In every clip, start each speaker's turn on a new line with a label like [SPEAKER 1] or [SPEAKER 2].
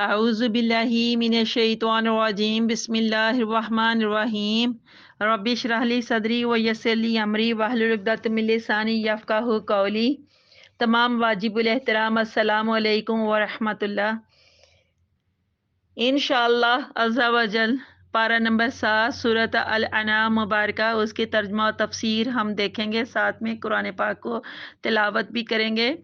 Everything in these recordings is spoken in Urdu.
[SPEAKER 1] اعوذ باللہ من الشیطان الرجیم بسم اللہ الرحمن الرحیم رب اشرح لی صدری ویسر لی امری واحلل عقدۃ من لسانی یفقہوا قولی۔ تمام واجب الاحترام السلام علیکم ورحمۃ اللہ۔ انشاءاللہ عز و جل پارہ نمبر 7 سورۃ الانعام مبارکہ، اس کی ترجمہ و تفسیر ہم دیکھیں گے، ساتھ میں قرآن پاک کو تلاوت بھی کریں گے،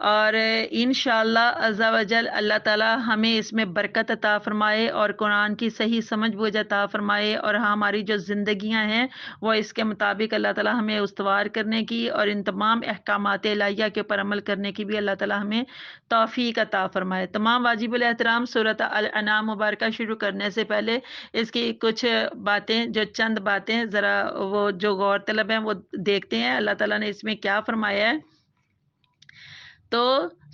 [SPEAKER 1] اور انشاءاللہ عز و جل اللہ تعالی ہمیں اس میں برکت عطا فرمائے اور قرآن کی صحیح سمجھ بوجھ عطا فرمائے، اور ہماری جو زندگیاں ہیں وہ اس کے مطابق اللہ تعالی ہمیں استوار کرنے کی اور ان تمام احکامات الہیہ کے اوپر عمل کرنے کی بھی اللہ تعالی ہمیں توفیق عطا فرمائے۔ تمام واجب الاحترام سورۃ الانعام مبارکہ شروع کرنے سے پہلے اس کی کچھ باتیں، جو چند باتیں ذرا وہ جو غور طلب ہیں وہ دیکھتے ہیں اللہ تعالیٰ نے اس میں کیا فرمایا ہے۔ تو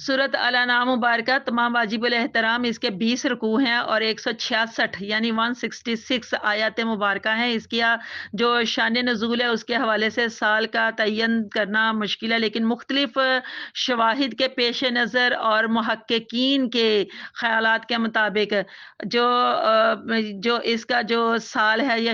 [SPEAKER 1] سورۃ الانعام مبارکہ تمام واجب الاحترام اس کے 20 رکوع ہیں اور 166 یعنی 166 آیات مبارکہ ہیں۔ اس کی جو شان نزول ہے اس کے حوالے سے سال کا تعین کرنا مشکل ہے، لیکن مختلف شواہد کے پیش نظر اور محققین کے خیالات کے مطابق جو اس کا جو سال ہے یا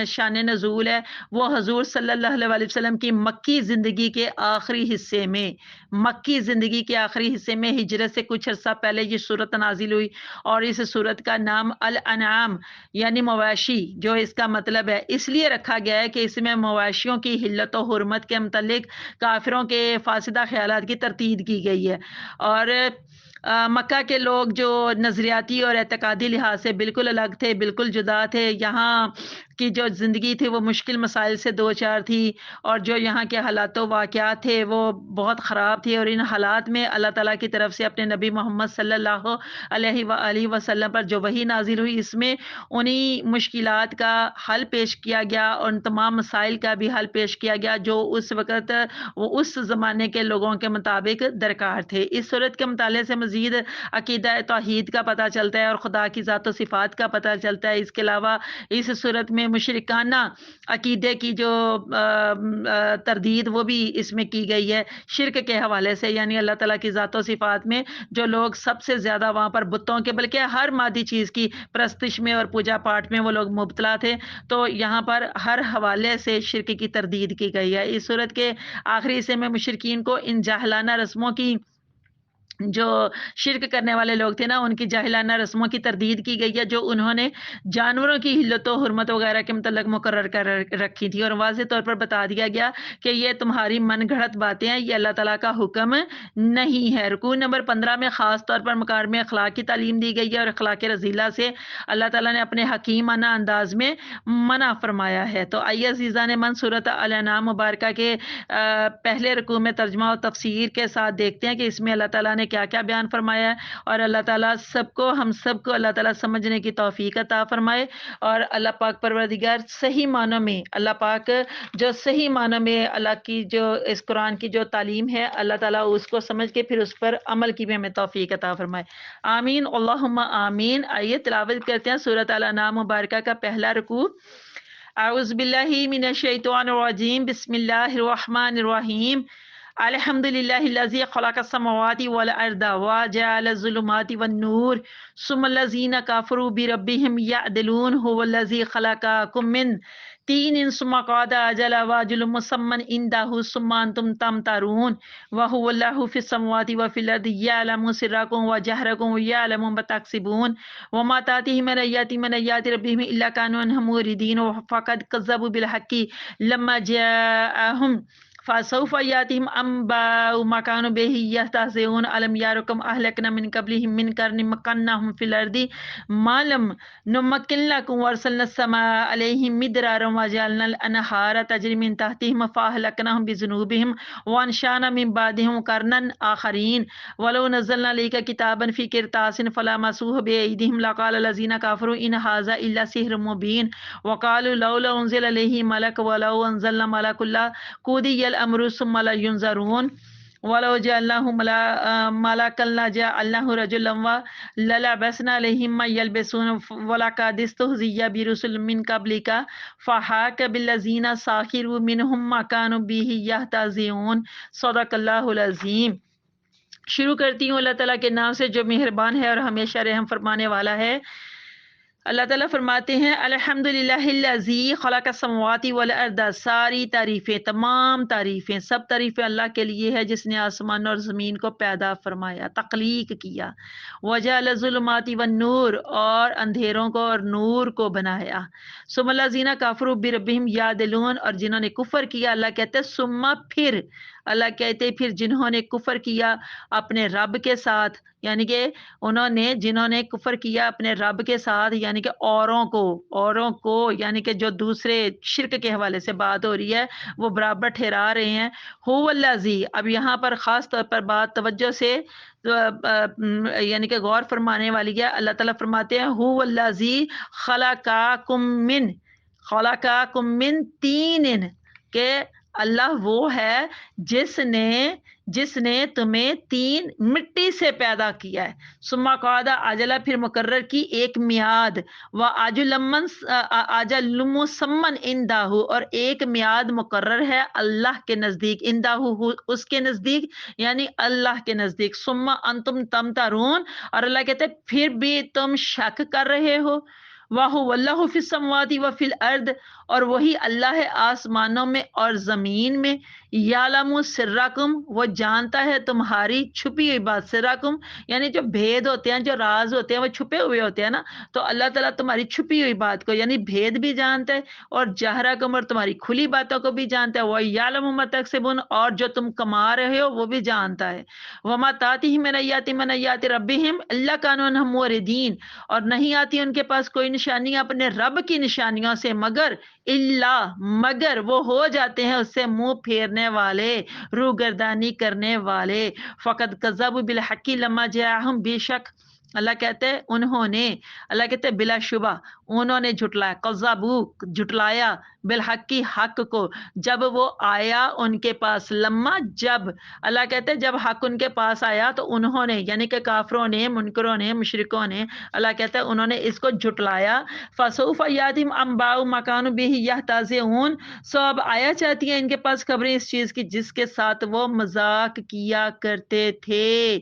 [SPEAKER 1] شان نزول ہے وہ حضور صلی اللہ علیہ وسلم کی مکی زندگی کے آخری حصے میں، مکی زندگی کے آخری حصے میں ہجرت سے کچھ عرصہ پہلے یہ صورت نازل ہوئی، اور اس صورت کا نام الانعام یعنی مواشی جو اس کا مطلب ہے اس لیے رکھا گیا ہے کہ اس میں مواشیوں کی حلت و حرمت کے متعلق کافروں کے فاسدہ خیالات کی تردید کی گئی ہے، اور مکہ کے لوگ جو نظریاتی اور اعتقادی لحاظ سے بالکل الگ تھے، بالکل جدا تھے، یہاں کی جو زندگی تھی وہ مشکل مسائل سے دو چار تھی، اور جو یہاں کے حالات و واقعات تھے وہ بہت خراب تھے، اور ان حالات میں اللہ تعالیٰ کی طرف سے اپنے نبی محمد صلی اللہ علیہ وآلہ وسلم پر جو وحی نازل ہوئی اس میں انہی مشکلات کا حل پیش کیا گیا، اور ان تمام مسائل کا بھی حل پیش کیا گیا جو اس وقت وہ اس زمانے کے لوگوں کے مطابق درکار تھے۔ اس صورت کے مطالعے سے مزید عقیدہ توحید کا پتہ چلتا ہے اور خدا کی ذات و صفات کا پتہ چلتا ہے۔ اس کے علاوہ اس صورت میں مشرکانہ عقیدے کی جو تردید وہ بھی اس میں کی گئی ہے شرک کے حوالے سے، یعنی اللہ تعالیٰ کی ذات و صفات میں جو لوگ سب سے زیادہ وہاں پر بتوں کے بلکہ ہر مادی چیز کی پرستش میں اور پوجا پاٹ میں وہ لوگ مبتلا تھے، تو یہاں پر ہر حوالے سے شرک کی تردید کی گئی ہے۔ اس صورت کے آخری حصے میں مشرکین کو ان جاہلانہ رسموں کی، جو شرک کرنے والے لوگ تھے نا، ان کی جاہلانہ رسموں کی تردید کی گئی ہے جو انہوں نے جانوروں کی حلت و حرمت وغیرہ کے متعلق مقرر کر رکھی تھی، اور واضح طور پر بتا دیا گیا کہ یہ تمہاری من گھڑت باتیں ہیں، یہ اللہ تعالیٰ کا حکم نہیں ہے۔ رکوع نمبر 15 میں خاص طور پر مکارم اخلاق کی تعلیم دی گئی ہے، اور اخلاق رذیلہ سے اللہ تعالیٰ نے اپنے حکیمانہ انداز میں منع فرمایا ہے۔ تو آئیے عزیزان من سورۃ الانعام مبارکہ کے پہلے رکوع میں ترجمہ و تفسیر کے ساتھ دیکھتے ہیں کہ اس میں اللہ تعالیٰ نے کیا کیا بیان فرمایا ہے، اور اللہ تعالیٰ ہم سب کو اللہ تعالیٰ سمجھنے کی توفیق عطا فرمائے، اور اللہ پاک پروردگار صحیح معنوں میں، اللہ پاک جو صحیح معنوں میں اللہ کی جو اس قرآن کی جو تعلیم ہے اللہ تعالیٰ اس کو سمجھ کے پھر اس پر عمل کی بھی ہمیں توفیق عطا فرمائے، آمین اللہم آمین۔ آئیے تلاوت کرتے ہیں سورۃ الانعام مبارکہ کا پہلا رکوع۔ اعوذ باللہ من الشیطان الرجیم بسم اللہ الرحمن الرحیم۔ الحمد للہ الذی خلق السماوات والارض وجعل الظلمات والنور ثم الذین کفروا بربہم یعدلون هو الذی خلقکم من طین ثم قضى اجلا واجل مسمى عنده ثم انتم تمترون وهو الله في السماوات وفي الارض يعلم سركم وجهركم ويعلم ما تكسبون وما تأتيهم من آيات ربهم الا كانوا عنها معرضين فقد كذبوا بالحق لما جاءهم فسوف يأتيهم أنباء ما كانوا به يستهزئون ألم يروا كم أهلكنا من قبلهم من قرن مكناهم في الأرض ما لم نمكن لكم وأرسلنا السماء عليهم مدرارا وجعلنا الأنهار تجري من تحتهم فأهلكناهم بذنوبهم وأنشأنا من بعدهم قرنا آخرين ولو نزلنا عليك كتابا في قرطاس فلمسوه بأيديهم لقال الذين كفروا إن هذا إلا سحر مبين وقالوا لولا أنزل عليه ملك ولو أنزلنا ملك لقضي الامر ثم لا ينظرون ولو جعلناه ملكا لجعلناه رجلا وللبسنا عليهم ما يلبسون ولقد استهزئ برسل من قبلك فحاق بالذين سخروا منهم ما كانوا به يستهزئون صدق الله العظيم۔ شروع کرتی ہوں اللہ تعالیٰ کے نام سے جو مہربان ہے اور ہمیشہ رحم فرمانے والا ہے۔ اللہ تعالیٰ فرماتے ہیں الحمدللہ الذی خلق السماوات والارض، ساری تعریفیں، تمام تعریفیں، سب تعریفیں اللہ کے لیے ہے جس نے آسمان اور زمین کو پیدا فرمایا، تخلیق کیا۔ وجعل الظلمات والنور، اور اندھیروں کو اور نور کو بنایا۔ ثم الذین کفروا بربہم یعدلون، اور جنہوں نے کفر کیا، اللہ کہتے ہیں ثم پھر، اللہ کہتے ہیں پھر جنہوں نے کفر کیا اپنے رب کے ساتھ، یعنی کہ جنہوں نے کفر کیا اپنے رب کے ساتھ، یعنی کہ اوروں کو یعنی کہ جو دوسرے شرک کے حوالے سے بات ہو رہی ہے وہ برابر ٹھہرا رہے ہیں۔ هو الذی، اب یہاں پر خاص طور پر بات توجہ سے یعنی کہ غور فرمانے والی ہے۔ اللہ تعالیٰ فرماتے ہیں هو الذی خلقکم من طین، کہ اللہ وہ ہے جس نے تمہیں تین مٹی سے پیدا کیا ہے۔ ثم قعد اجلا، پھر مقرر کی ایک میعاد، و اجل مسمى عندہ، اور ایک میعاد مقرر ہے اللہ کے نزدیک، عندہ اس کے نزدیک یعنی اللہ کے نزدیک۔ ثم انتم تمترون، اور اللہ کہتے ہیں پھر بھی تم شک کر رہے ہو۔ وَهُوَ اللَّهُ فِي السَّمَاوَاتِ وَفِي الْأَرْضِ، اور وہی اللہ ہے آسمانوں میں اور زمین میں۔ یعلم سرکم، وہ جانتا ہے تمہاری چھپی ہوئی بات، سرکم یعنی جو بھید ہوتے ہیں، جو راز ہوتے ہیں وہ چھپے ہوئے ہوتے ہیں نا، تو اللہ تعالیٰ تمہاری چھپی ہوئی بات کو یعنی بھید بھی جانتا ہے، اور جہرکم، اور تمہاری کھلی باتوں کو بھی جانتا ہے۔ وَيَعْلَمُ مَا تَكْسِبُونَ، اور جو تم کما رہے ہو وہ بھی جانتا ہے۔ وَمَا تَأْتِيهِم مِّنْ آیَاتٍ مِّنْ آیَاتِ رَبِّهِمْ إِلَّا كَانُوا عَنْهَا مُعْرِضِينَ، اور نہیں آتی ان کے پاس کوئی نشانیاں اپنے رب کی نشانیوں سے مگر وہ ہو جاتے ہیں اس سے منہ پھیرنے والے، روگردانی کرنے والے۔ فقط کذبوا بالحق لما جاءہم، بے شک اللہ کہتے ہیں اللہ کہتے ہیں بلا شبہ انہوں نے جھٹلایا، کذبوا جھٹلایا، بالحق حق کو، جب وہ آیا ان کے پاس، لما جب، اللہ کہتے ہیں جب حق ان کے پاس آیا تو انہوں نے یعنی کہ کافروں نے، منکروں نے، مشرکوں نے، اللہ کہتا ہے انہوں نے اس کو جھٹلایا۔ فسوف یاتہم انباء ما کانوا بہ یستہزئون، سو اب آیا چاہتی ہیں ان کے پاس خبریں اس چیز کی جس کے ساتھ وہ مذاق کیا کرتے تھے۔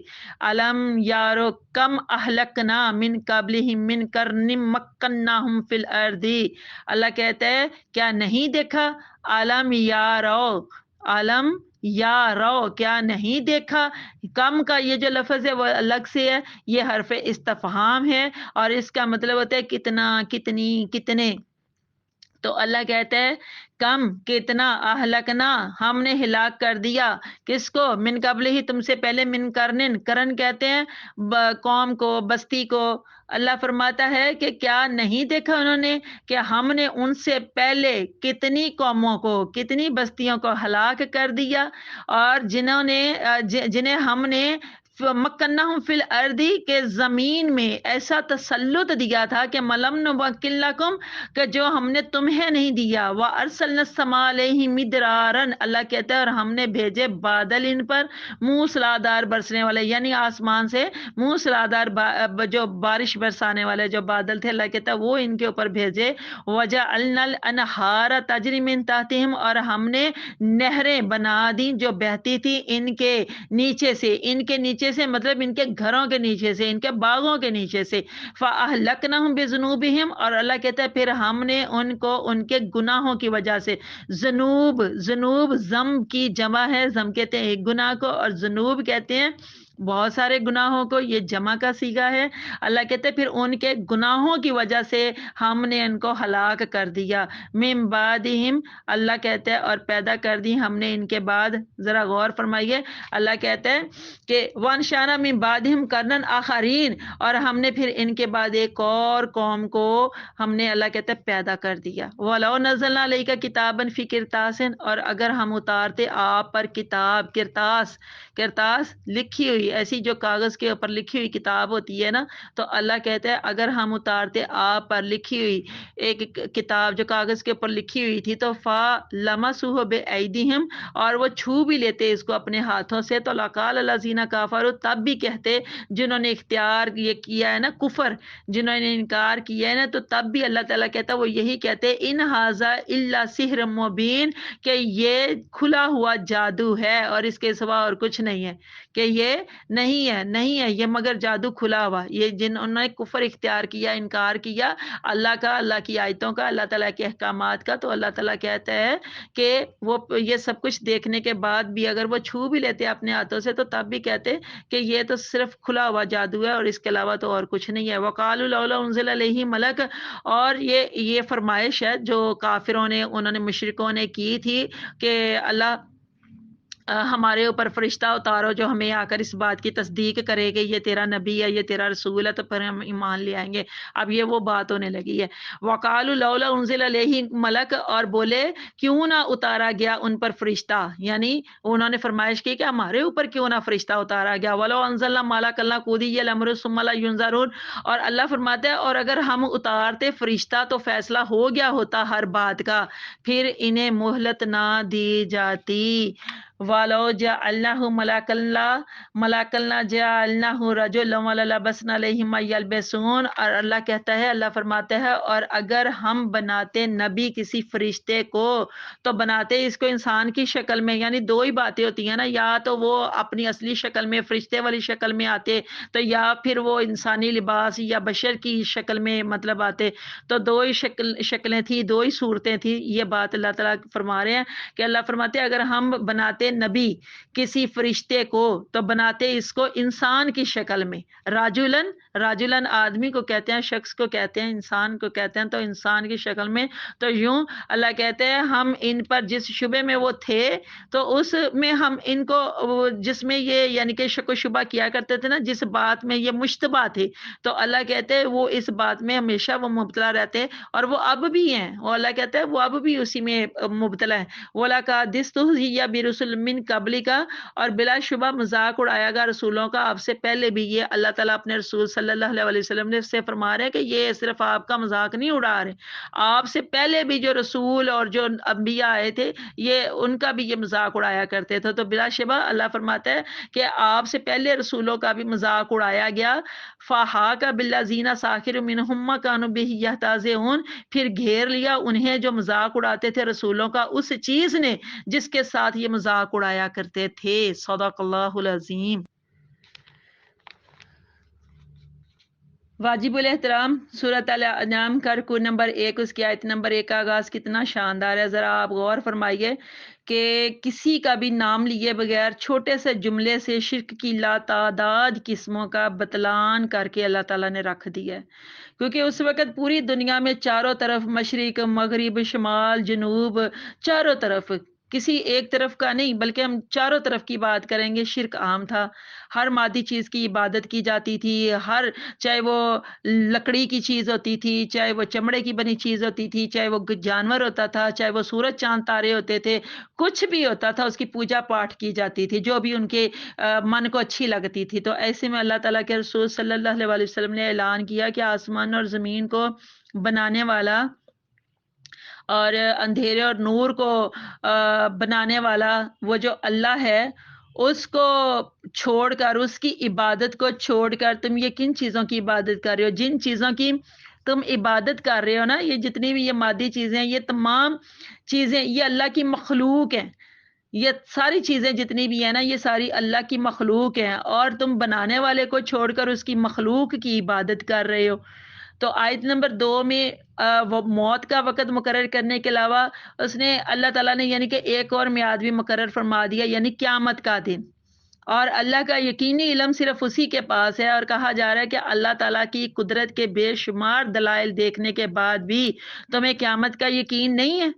[SPEAKER 1] علم یارو کم اہلکنا من قبلہم من قرن مکناہم فی الارض، اللہ کہتا ہے کیا نہیں دیکھا، علم یارو کیا نہیں دیکھا، کم کا یہ جو لفظ ہے وہ الگ سے ہے، یہ حرف استفہام ہے اور اس کا مطلب ہوتا ہے کتنا، کتنی، کتنے۔ تو اللہ کہتا ہے کم، کتنا، اہلکنا ہم نے ہلاک کر دیا، کس کو، من قبل ہی تم سے پہلے، من کرن کہتے ہیں قوم کو، بستی کو۔ اللہ فرماتا ہے کہ کیا نہیں دیکھا انہوں نے کہ ہم نے ان سے پہلے کتنی قوموں کو، کتنی بستیوں کو ہلاک کر دیا، اور جنہیں ہم نے مکنہم فی الارض، کے زمین میں ایسا تسلط دیا تھا کہ ملم نمکن لکم، کہ جو ہم نے تمہیں نہیں دیا۔ وَأَرْسَلْنَا السَّمَاءَ عَلَيْهِم مِّدْرَارًا، اللہ کہتا ہے اور ہم نے بھیجے بادل ان پر موسلادھار برسنے والے، یعنی آسمان سے موسلادھار جو بارش برسانے والے جو بادل تھے، اللہ کہتا ہے وہ ان کے اوپر بھیجے۔ وَجَعَلْنَا الْأَنْهَارَ تَجْرِي مِن تَحْتِهِمْ، اور ہم نے نہریں بنا دی جو بہتی تھی ان کے نیچے سے، ان کے نیچے سے مطلب ان کے گھروں کے نیچے سے، ان کے باغوں کے نیچے سے۔ فَأَهْلَكْنَاهُمْ بِذُنُوبِهِمْ، اور اللہ کہتا ہے پھر ہم نے ان کو ان کے گناہوں کی وجہ سے، ذنوب ذم کی جمع ہے، ذم کہتے ہیں ایک گناہ کو، اور ذنوب کہتے ہیں بہت سارے گناہوں کو، یہ جمع کا صیغہ ہے۔ اللہ کہتے ہیں پھر ان کے گناہوں کی وجہ سے ہم نے ان کو ہلاک کر دیا۔ من بعدہم، اللہ کہتے ہیں اور پیدا کر دی ہم نے ان کے بعد، ذرا غور فرمائیے، اللہ کہتے ہیں کہ وانشانا من بعدہم قرنا آخرین، اور ہم نے پھر ان کے بعد ایک اور قوم کو ہم نے، اللہ کہتے ہیں پیدا کر دیا۔ وَلَوْ نَزَّلْنَا عَلَيْكَ كِتَابًا فِي قِرْطَاسٍ، اور اگر ہم اتارتے آپ پر کتاب، کرتاس لکھی ہوئی، ایسی جو کاغذ کے اوپر لکھی ہوئی کتاب ہوتی ہے نا، تو اللہ کہتے ہیں اگر ہم اتارتے آپ پر لکھی ہوئی ایک کتاب جو کاغذ کے اوپر لکھی ہوئی تھی، تو فَلَمَسُوهُ بِأَيْدِيهِمْ، اور وہ چھو بھی لیتے اس کو اپنے ہاتھوں سے، تو لَقَالَ الَّذِينَ كَفَرُوا، تب بھی کہتے جنہوں نے اختیار یہ کیا ہے نا کفر، جنہوں نے انکار کیا ہے نا، تو تب بھی اللہ تعالیٰ کہتا ہے وہ یہی کہتے ان ھذا الا سحر مبین، کہ یہ کھلا ہوا جادو ہے اور اس کے سوا اور کچھ نہیں ہے، کہ یہ نہیں ہے یہ مگر جادو کھلا ہوا، یہ جنہوں نے کفر اختیار کیا، انکار کیا اللہ کا، اللہ کی آیتوں کا، اللہ تعالیٰ کے احکامات کا، تو اللہ تعالیٰ کہتا ہے کہ وہ یہ سب کچھ دیکھنے کے بعد بھی اگر وہ چھو بھی لیتے اپنے ہاتھوں سے، تو تب بھی کہتے کہ یہ تو صرف کھلا ہوا جادو ہے اور اس کے علاوہ تو اور کچھ نہیں ہے۔ وَقَالُوا لَوْلَا أُنزِلَ عَلَيْهِ مَلَكٌ، اور یہ فرمائش ہے جو کافروں نے، انہوں نے، مشرکوں نے کی تھی کہ اللہ ہمارے اوپر فرشتہ اتارو جو ہمیں آ کر اس بات کی تصدیق کرے کہ یہ تیرا نبی ہے، یہ تیرا رسول ہے، تو پھر ہم ایمان لے آئیں گے۔ اب یہ وہ بات ہونے لگی ہے۔ وَقَالُوا لَوْلَا أُنزِلَ عَلَيْهِ مَلَكٌ، اور بولے کیوں نہ اتارا گیا ان پر فرشتہ، یعنی انہوں نے فرمائش کی کہ ہمارے اوپر کیوں نہ فرشتہ اتارا گیا۔ وَلَوْ أَنزَلْنَا مَلَكًا لَقُضِيَ الْأَمْرُ ثُمَّ لَا يُنظَرُونَ، اور اللہ فرماتا ہے اور اگر ہم اتارتے فرشتہ تو فیصلہ ہو گیا ہوتا ہر بات کا، پھر انہیں مہلت نہ دی جاتی۔ وَلَوْ جَعَلْنَاهُ مَلَكًا لَجَعَلْنَاهُ رَجُلًا وَلَلَبَسْنَا عَلَيْهِم مَّا يَلْبِسُونَ، اور اللہ کہتا ہے، اللہ فرماتا ہے اور اگر ہم بناتے نبی کسی فرشتے کو تو بناتے اس کو انسان کی شکل میں، یعنی دو ہی باتیں ہوتی ہیں نا، یا تو وہ اپنی اصلی شکل میں فرشتے والی شکل میں آتے، تو یا پھر وہ انسانی لباس یا بشر کی شکل میں مطلب آتے، تو دو ہی شکلیں تھیں، دو ہی صورتیں تھیں۔ یہ بات اللہ تعالیٰ فرما رہے ہیں کہ اللہ فرماتے ہیں اگر ہم بناتے نبی کسی فرشتے کو تو بناتے اس کو انسان کی شکل میں، راجولن آدمی کو کہتے ہیں، شخص کو کہتے ہیں، انسان کو کہتے ہیں، تو انسان کی شکل میں۔ تو یوں اللہ کہتے ہیں ہم ان پر جس شبے میں وہ تھے تو اس میں ہم ان کو جس میں یہ یعنی کہ شک و شبہ کیا کرتے تھے نا، جس بات میں یہ مشتبہ تھے، تو اللہ کہتے ہیں وہ اس بات میں ہمیشہ وہ مبتلا رہتے ہیں، اور وہ اب بھی ہیں، وہ اللہ کہتا ہے وہ اب بھی اسی میں مبتلا ہے۔ وَلَقَدِ بِرُسُلٍ مِّن قَبْلِكَ، اور بلا شبہ مذاق اڑایا گا رسولوں کا آپ سے پہلے بھی۔ یہ اللہ تعالیٰ اپنے رسول صلی اللہ علیہ وسلم نے سے فرما رہے ہیں کہ یہ صرف آپ کا مذاق نہیں اڑا رہے، آپ سے پہلے بھی جو رسول اور جو انبیاء آئے تھے یہ ان کا بھی یہ مذاق اڑایا کرتے تھے۔ تو بلا شبہ اللہ فرماتا ہے کہ آپ سے پہلے رسولوں کا بھی مذاق اڑایا گیا۔ فَحَاقَ بِالَّذِينَ سَخِرُوا مِنْهُم مَّا كَانُوا بِهِ يَسْتَهْزِئُونَ، پھر گھیر لیا انہیں جو مذاق اڑاتے تھے رسولوں کا اس چیز نے جس کے ساتھ یہ مذاق اڑایا کرتے تھے۔ صدق اللہ العظیم۔ واجب الاحترام سورۃ الانعام کا رکوع نمبر 1، اس کی آیت نمبر 1 کا آغاز کتنا شاندار ہے، ذرا آپ غور فرمائیے کہ کسی کا بھی نام لیے بغیر چھوٹے سے جملے سے شرک کی لاتعداد قسموں کا بتلان کر کے اللہ تعالیٰ نے رکھ دیا ہے، کیونکہ اس وقت پوری دنیا میں چاروں طرف مشرق مغرب شمال جنوب چاروں طرف کسی ایک طرف کا نہیں بلکہ ہم چاروں طرف کی بات کریں گے، شرک عام تھا، ہر مادی چیز کی عبادت کی جاتی تھی، ہر چاہے وہ لکڑی کی چیز ہوتی تھی، چاہے وہ چمڑے کی بنی چیز ہوتی تھی، چاہے وہ جانور ہوتا تھا، چاہے وہ سورج چاند تارے ہوتے تھے، کچھ بھی ہوتا تھا اس کی پوجا پاٹ کی جاتی تھی جو بھی ان کے من کو اچھی لگتی تھی۔ تو ایسے میں اللہ تعالیٰ کے رسول صلی اللہ علیہ وسلم نے اعلان کیا کہ آسمان اور زمین کو بنانے والا اور اندھیرے اور نور کو بنانے والا وہ جو اللہ ہے، اس کو چھوڑ کر، اس کی عبادت کو چھوڑ کر تم یہ کن چیزوں کی عبادت کر رہے ہو؟ جن چیزوں کی تم عبادت کر رہے ہو نا، یہ جتنی بھی یہ مادی چیزیں ہیں، یہ تمام چیزیں یہ اللہ کی مخلوق ہیں، یہ ساری چیزیں جتنی بھی ہیں نا یہ ساری اللہ کی مخلوق ہیں، اور تم بنانے والے کو چھوڑ کر اس کی مخلوق کی عبادت کر رہے ہو۔ تو آیت نمبر 2 میں وہ موت کا وقت مقرر کرنے کے علاوہ اس نے اللہ تعالیٰ نے یعنی کہ ایک اور میعاد بھی مقرر فرما دیا، یعنی قیامت کا دن، اور اللہ کا یقینی علم صرف اسی کے پاس ہے، اور کہا جا رہا ہے کہ اللہ تعالیٰ کی قدرت کے بے شمار دلائل دیکھنے کے بعد بھی تمہیں قیامت کا یقین نہیں ہے۔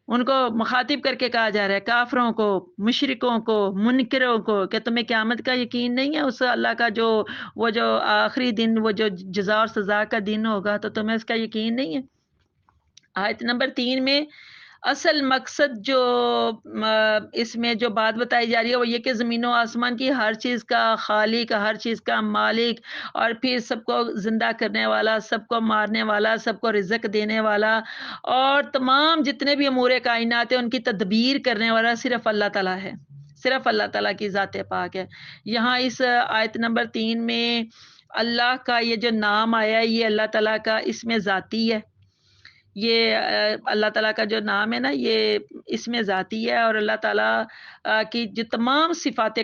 [SPEAKER 1] ان کو مخاطب کر کے کہا جا رہا ہے، کافروں کو، مشرکوں کو، منکروں کو، کہ تمہیں قیامت کا یقین نہیں ہے، اس اللہ کا جو وہ جو آخری دن، وہ جو جزا اور سزا کا دن ہوگا، تو تمہیں اس کا یقین نہیں ہے۔ آیت نمبر 3 میں اصل مقصد جو اس میں جو بات بتائی جا رہی ہے وہ یہ کہ زمین و آسمان کی ہر چیز کا خالق، ہر چیز کا مالک، اور پھر سب کو زندہ کرنے والا، سب کو مارنے والا، سب کو رزق دینے والا، اور تمام جتنے بھی امور کائنات ہیں ان کی تدبیر کرنے والا صرف اللہ تعالیٰ ہے، صرف اللہ تعالیٰ کی ذات پاک ہے۔ یہاں اس آیت نمبر 3 میں اللہ کا یہ جو نام آیا ہے یہ اللہ تعالیٰ کا اس میں ذاتی ہے، یہ اللہ تعالیٰ کا جو نام ہے نا یہ اس میں ذاتی ہے، اور اللہ تعالیٰ کی جو تمام صفات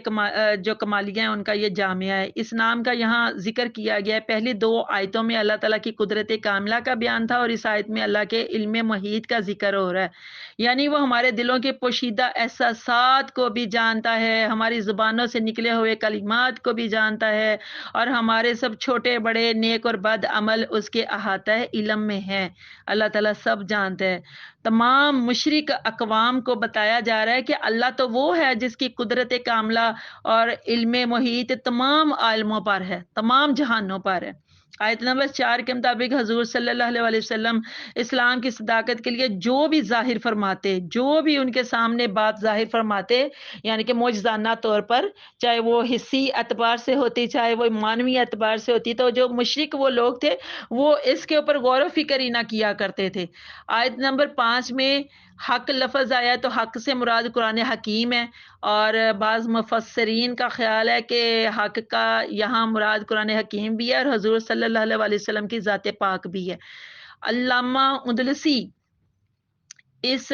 [SPEAKER 1] جو کمالیہ ہیں ان کا یہ جامعہ ہے۔ اس نام کا یہاں ذکر کیا گیا ہے۔ پہلی 2 آیتوں میں اللہ تعالیٰ کی قدرت کاملہ کا بیان تھا، اور اس آیت میں اللہ کے علم محیط کا ذکر ہو رہا ہے، یعنی وہ ہمارے دلوں کے پوشیدہ احساسات کو بھی جانتا ہے، ہماری زبانوں سے نکلے ہوئے کلمات کو بھی جانتا ہے، اور ہمارے سب چھوٹے بڑے نیک اور بد عمل اس کے احاطہ علم میں ہیں۔ اللہ تعالیٰ سب جانتے ہیں۔ تمام مشرک اقوام کو بتایا جا رہا ہے کہ اللہ تو وہ ہے جس کی قدرت کاملہ اور علم محیط تمام عالموں پر ہے، تمام جہانوں پر ہے۔ آیت نمبر 4 کے مطابق حضور صلی اللہ علیہ وسلم اسلام کی صداقت کے لیے جو بھی ظاہر فرماتے، جو بھی ان کے سامنے بات ظاہر فرماتے، یعنی کہ معجزانہ طور پر، چاہے وہ حسی اعتبار سے ہوتی، چاہے وہ معنوی اعتبار سے ہوتی، تو جو مشرک وہ لوگ تھے وہ اس کے اوپر غور و فکر ہی نہ کیا کرتے تھے۔ آیت نمبر 5 میں حق لفظ آیا تو حق سے مراد قرآن حکیم ہے، اور بعض مفسرین کا خیال ہے کہ حق کا یہاں مراد قرآن حکیم بھی ہے اور حضور صلی اللہ علیہ وسلم کی ذات پاک بھی ہے۔ علامہ اندلسی اس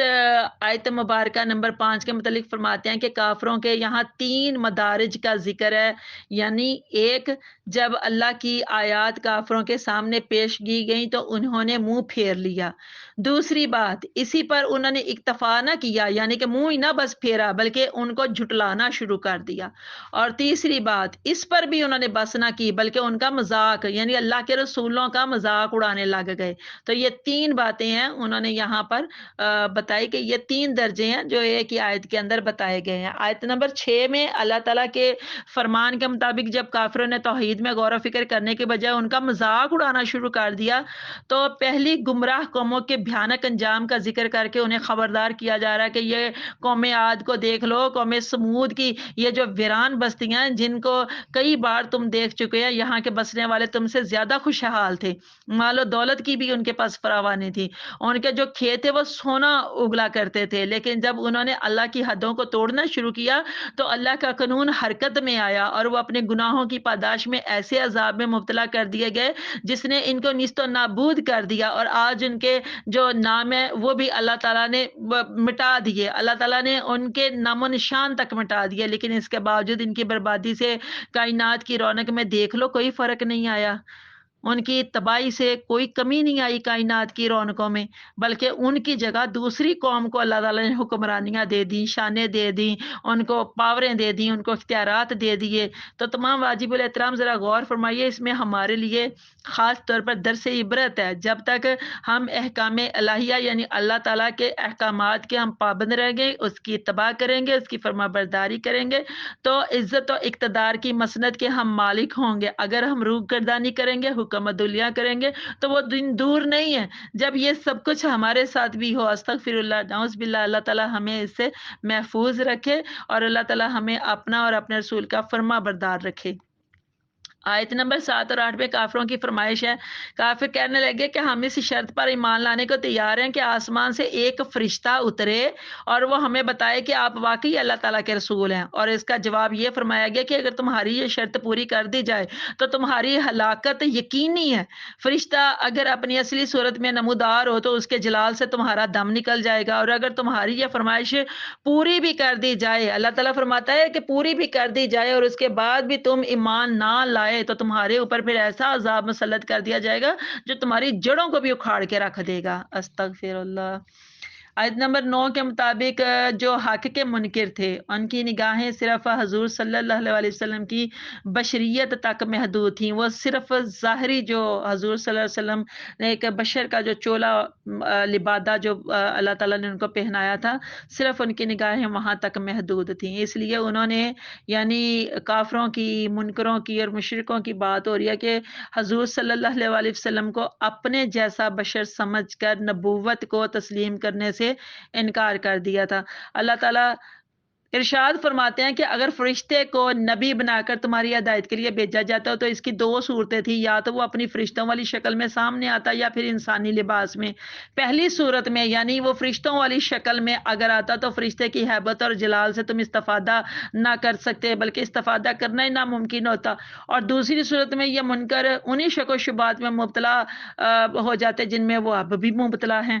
[SPEAKER 1] آیت مبارکہ نمبر 5 کے متعلق فرماتے ہیں کہ کافروں کے یہاں 3 مدارج کا ذکر ہے، یعنی ایک، جب اللہ کی آیات کافروں کے سامنے پیش کی گئیں تو انہوں نے منہ پھیر لیا۔ دوسری بات، اسی پر انہوں نے اکتفا نہ کیا، یعنی کہ منہ ہی نہ بس پھیرا بلکہ ان کو جھٹلانا شروع کر دیا۔ اور تیسری بات، اس پر بھی انہوں نے بس نہ کی بلکہ ان کا مذاق، یعنی اللہ کے رسولوں کا مذاق اڑانے لگ گئے۔ تو یہ 3 باتیں ہیں انہوں نے یہاں پر بتائی کہ یہ 3 درجے ہیں جو ایک ہی آیت کے اندر بتائے گئے ہیں۔ آیت نمبر 6 میں اللہ تعالیٰ کے فرمان کے مطابق جب کافروں نے توحید میں غور و فکر کرنے کے بجائے ان کا مذاق اڑانا شروع کر دیا، تو پہلی گمراہ قوموں کے بھیانک انجام کا ذکر کر کے انہیں خبردار کیا جا رہا ہے کہ یہ قوم عاد کو دیکھ لو، قوم سمود کی یہ جو ویران بستیاں ہیں جن کو کئی بار تم دیکھ چکے ہیں، یہاں کے بسنے والے تم سے زیادہ خوشحال تھے، مال و دولت کی بھی ان کے پاس فراوانی تھی، ان کے جو کھیت تھے وہ سونا اگلا کرتے تھے، لیکن جب انہوں نے اللہ کی حدوں کو توڑنا شروع کیا تو اللہ کا قانون حرکت میں آیا اور وہ اپنے گناہوں کی پاداش میں ایسے عذاب میں مبتلا کر دیے گئے جس نے ان کو نیست و نابود کر دیا، اور آج ان کے جو نام ہے وہ بھی اللہ تعالیٰ نے مٹا دیے، اللہ تعالیٰ نے ان کے نام و نشان تک مٹا دیے، لیکن اس کے باوجود ان کی بربادی سے کائنات کی رونق میں دیکھ لو کوئی فرق نہیں آیا، ان کی تباہی سے کوئی کمی نہیں آئی کائنات کی رونقوں میں، بلکہ ان کی جگہ دوسری قوم کو اللہ تعالیٰ نے حکمرانیاں دے دیں، شانیں دے دیں، ان کو پاوریں دے دیں، ان کو اختیارات دے دیے۔ تو تمام واجب الاحترام ذرا غور فرمائیے، اس میں ہمارے لیے خاص طور پر درس عبرت ہے۔ جب تک ہم احکام الہیہ یعنی اللہ تعالیٰ کے احکامات کے ہم پابند رہیں گے، اس کی اتباع کریں گے، اس کی فرما برداری کریں گے، تو عزت و اقتدار کی مسند کے ہم مالک ہوں گے۔ اگر ہم روح گردانی کریں گے، حکم عدولیہ کریں گے، تو وہ دن دور نہیں ہے جب یہ سب کچھ ہمارے ساتھ بھی ہو۔ استغفر اللہ، نعوذ باللہ، اللہ تعالیٰ ہمیں اس سے محفوظ رکھے اور اللہ تعالیٰ ہمیں اپنا اور اپنے رسول کا فرما بردار رکھے۔ آیت نمبر 7 اور 8 میں کافروں کی فرمائش ہے، کافر کہنے لگے کہ ہم اس شرط پر ایمان لانے کو تیار ہیں کہ آسمان سے ایک فرشتہ اترے اور وہ ہمیں بتائے کہ آپ واقعی اللہ تعالیٰ کے رسول ہیں، اور اس کا جواب یہ فرمایا گیا کہ اگر تمہاری یہ شرط پوری کر دی جائے تو تمہاری ہلاکت یقینی ہے۔ فرشتہ اگر اپنی اصلی صورت میں نمودار ہو تو اس کے جلال سے تمہارا دم نکل جائے گا، اور اگر تمہاری یہ فرمائش پوری بھی کر دی جائے، اللہ تعالیٰ فرماتا ہے کہ پوری بھی کر دی جائے اور اس کے بعد بھی تم ایمان نہ لائے تو تمہارے اوپر پھر ایسا عذاب مسلط کر دیا جائے گا جو تمہاری جڑوں کو بھی اکھاڑ کے رکھ دے گا۔ استغفر اللہ۔ آیت نمبر 9 کے مطابق جو حق کے منکر تھے ان کی نگاہیں صرف حضور صلی اللہ علیہ وسلم کی بشریت تک محدود تھیں، وہ صرف ظاہری جو حضور صلی اللہ علیہ وسلم نے ایک بشر کا جو چولا لبادہ جو اللہ تعالیٰ نے ان کو پہنایا تھا، صرف ان کی نگاہیں وہاں تک محدود تھیں، اس لیے انہوں نے یعنی کافروں کی، منکروں کی اور مشرکوں کی بات ہو رہی ہے کہ حضور صلی اللہ علیہ وسلم کو اپنے جیسا بشر سمجھ کر نبوت کو تسلیم کرنے سے انکار کر دیا تھا۔ اللہ تعالیٰ ارشاد فرماتے ہیں کہ اگر فرشتے کو نبی بنا کر تمہاری ہدایت کے لیے بھیجا جاتا ہو تو اس کی 2 صورتیں تھیں، یا تو وہ اپنی فرشتوں والی شکل میں سامنے آتا یا پھر انسانی لباس میں۔ پہلی صورت میں یعنی وہ فرشتوں والی شکل میں اگر آتا تو فرشتے کی ہیبت اور جلال سے تم استفادہ نہ کر سکتے بلکہ استفادہ کرنا ہی ناممکن ہوتا، اور دوسری صورت میں یہ منکر انہی شک و شبہات میں مبتلا ہو جاتے جن میں وہ اب بھی مبتلا ہیں۔